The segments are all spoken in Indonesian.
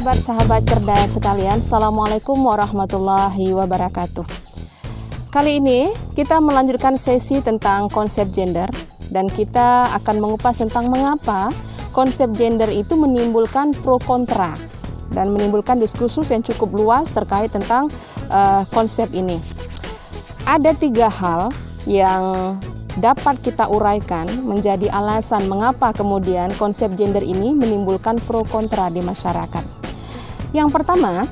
Sahabat-sahabat cerdas sekalian, Assalamualaikum warahmatullahi wabarakatuh. Kali ini kita melanjutkan sesi tentang konsep gender dan kita akan mengupas tentang mengapa konsep gender itu menimbulkan pro kontra dan menimbulkan diskursus yang cukup luas terkait tentang konsep ini. Ada 3 hal yang dapat kita uraikan menjadi alasan mengapa kemudian konsep gender ini menimbulkan pro kontra di masyarakat. Yang pertama,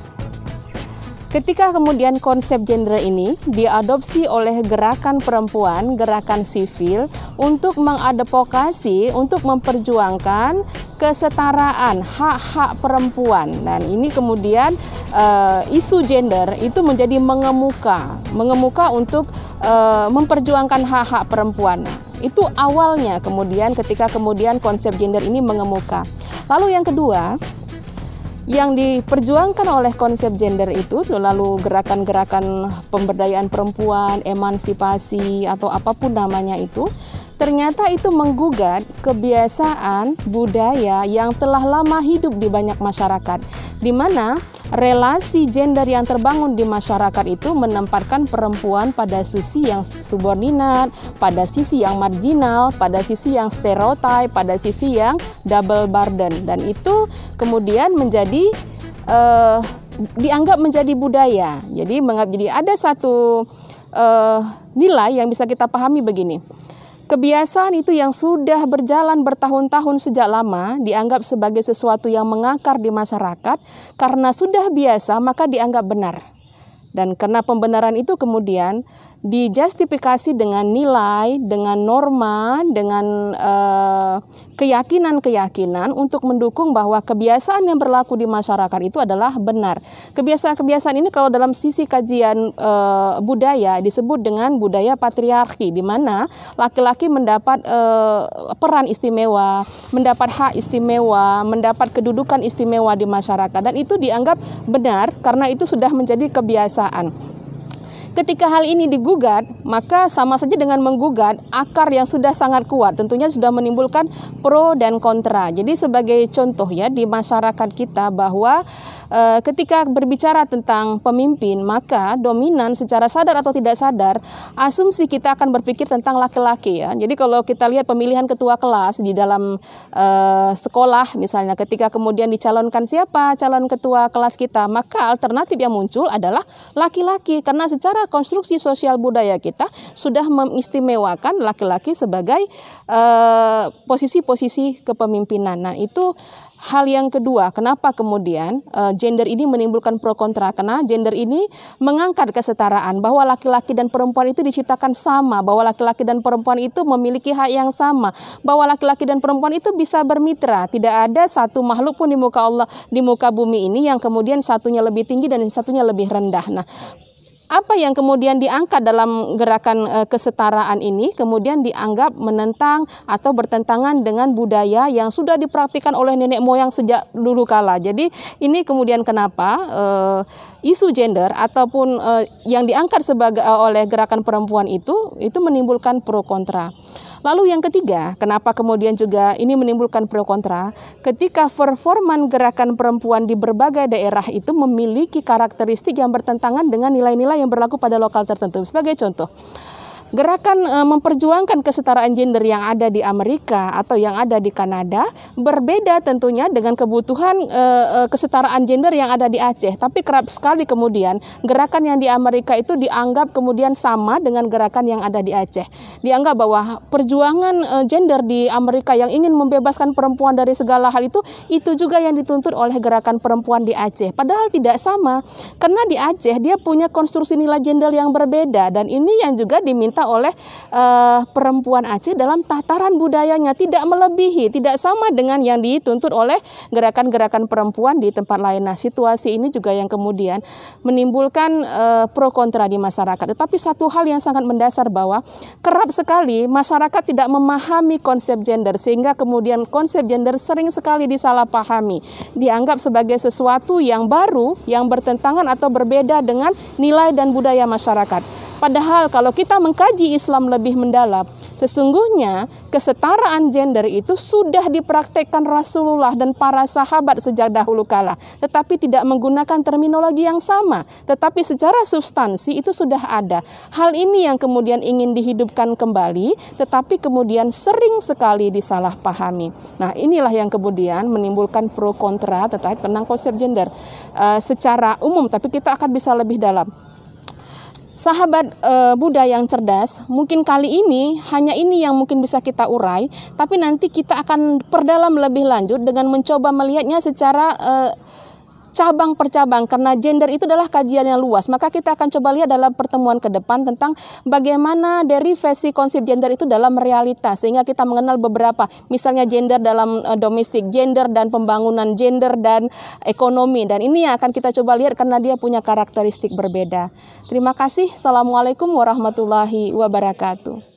ketika kemudian konsep gender ini diadopsi oleh gerakan perempuan, gerakan sivil untuk mengadvokasi, untuk memperjuangkan kesetaraan hak-hak perempuan. Dan ini kemudian isu gender itu menjadi mengemuka untuk memperjuangkan hak-hak perempuan. Itu awalnya kemudian ketika kemudian konsep gender ini mengemuka. Lalu yang kedua, yang diperjuangkan oleh konsep gender itu lalu gerakan-gerakan pemberdayaan perempuan, emansipasi atau apapun namanya itu, ternyata itu menggugat kebiasaan budaya yang telah lama hidup di banyak masyarakat, di mana relasi gender yang terbangun di masyarakat itu menempatkan perempuan pada sisi yang subordinat, pada sisi yang marginal, pada sisi yang stereotip, pada sisi yang double burden, dan itu kemudian menjadi dianggap menjadi budaya. Jadi ada satu nilai yang bisa kita pahami begini. Kebiasaan itu yang sudah berjalan bertahun-tahun sejak lama dianggap sebagai sesuatu yang mengakar di masyarakat. Karena sudah biasa maka dianggap benar. Dan karena pembenaran itu kemudian dijustifikasi dengan nilai, dengan norma, dengan keyakinan-keyakinan untuk mendukung bahwa kebiasaan yang berlaku di masyarakat itu adalah benar. Kebiasaan-kebiasaan ini kalau dalam sisi kajian budaya disebut dengan budaya patriarki, di mana laki-laki mendapat peran istimewa, mendapat hak istimewa, mendapat kedudukan istimewa di masyarakat, dan itu dianggap benar karena itu sudah menjadi kebiasaan. Ketika hal ini digugat, maka sama saja dengan menggugat akar yang sudah sangat kuat, tentunya sudah menimbulkan pro dan kontra. Jadi sebagai contoh ya di masyarakat kita bahwa ketika berbicara tentang pemimpin, maka dominan secara sadar atau tidak sadar, asumsi kita akan berpikir tentang laki-laki ya. Jadi kalau kita lihat pemilihan ketua kelas di dalam sekolah misalnya, ketika kemudian dicalonkan siapa calon ketua kelas kita, maka alternatif yang muncul adalah laki-laki, karena secara konstruksi sosial budaya kita sudah mengistimewakan laki-laki sebagai posisi-posisi kepemimpinan. Nah, itu hal yang kedua, kenapa kemudian gender ini menimbulkan pro kontra, karena gender ini mengangkat kesetaraan, bahwa laki-laki dan perempuan itu diciptakan sama, bahwa laki-laki dan perempuan itu memiliki hak yang sama, bahwa laki-laki dan perempuan itu bisa bermitra. Tidak ada satu makhluk pun di muka Allah, di muka bumi ini yang kemudian satunya lebih tinggi dan satunya lebih rendah. Nah, apa yang kemudian diangkat dalam gerakan kesetaraan ini kemudian dianggap menentang atau bertentangan dengan budaya yang sudah dipraktikkan oleh nenek moyang sejak dulu kala. Jadi ini kemudian kenapa isu gender ataupun yang diangkat oleh gerakan perempuan itu menimbulkan pro kontra. Lalu yang ketiga, kenapa kemudian juga ini menimbulkan pro kontra? Ketika performan gerakan perempuan di berbagai daerah itu memiliki karakteristik yang bertentangan dengan nilai-nilai yang berlaku pada lokal tertentu. Sebagai contoh, gerakan memperjuangkan kesetaraan gender yang ada di Amerika atau yang ada di Kanada berbeda tentunya dengan kebutuhan kesetaraan gender yang ada di Aceh. Tapi kerap sekali kemudian gerakan yang di Amerika itu dianggap kemudian sama dengan gerakan yang ada di Aceh. Dianggap bahwa perjuangan gender di Amerika yang ingin membebaskan perempuan dari segala hal itu juga yang dituntut oleh gerakan perempuan di Aceh. Padahal tidak sama, karena di Aceh dia punya konstruksi nilai gender yang berbeda, dan ini yang juga diminta oleh perempuan Aceh dalam tataran budayanya, tidak melebihi, tidak sama dengan yang dituntut oleh gerakan-gerakan perempuan di tempat lain. Nah, situasi ini juga yang kemudian menimbulkan pro kontra di masyarakat. Tetapi satu hal yang sangat mendasar bahwa kerap sekali masyarakat tidak memahami konsep gender, sehingga kemudian konsep gender sering sekali disalahpahami, dianggap sebagai sesuatu yang baru, yang bertentangan atau berbeda dengan nilai dan budaya masyarakat. Padahal kalau kita mengkaji mengkaji Islam lebih mendalam, sesungguhnya kesetaraan gender itu sudah dipraktekkan Rasulullah dan para sahabat sejak dahulu kala, tetapi tidak menggunakan terminologi yang sama, tetapi secara substansi itu sudah ada. Hal ini yang kemudian ingin dihidupkan kembali, tetapi kemudian sering sekali disalahpahami. Nah, inilah yang kemudian menimbulkan pro kontra terkait tentang konsep gender secara umum, tapi kita akan bisa lebih dalam. Sahabat Buddha yang cerdas, mungkin kali ini hanya ini yang mungkin bisa kita urai, tapi nanti kita akan perdalam lebih lanjut dengan mencoba melihatnya secara cabang per cabang, karena gender itu adalah kajian yang luas. Maka kita akan coba lihat dalam pertemuan ke depan tentang bagaimana derivasi konsep gender itu dalam realitas, sehingga kita mengenal beberapa, misalnya gender dalam domestik, gender dan pembangunan, gender dan ekonomi, dan ini yang akan kita coba lihat karena dia punya karakteristik berbeda. Terima kasih. Assalamualaikum warahmatullahi wabarakatuh.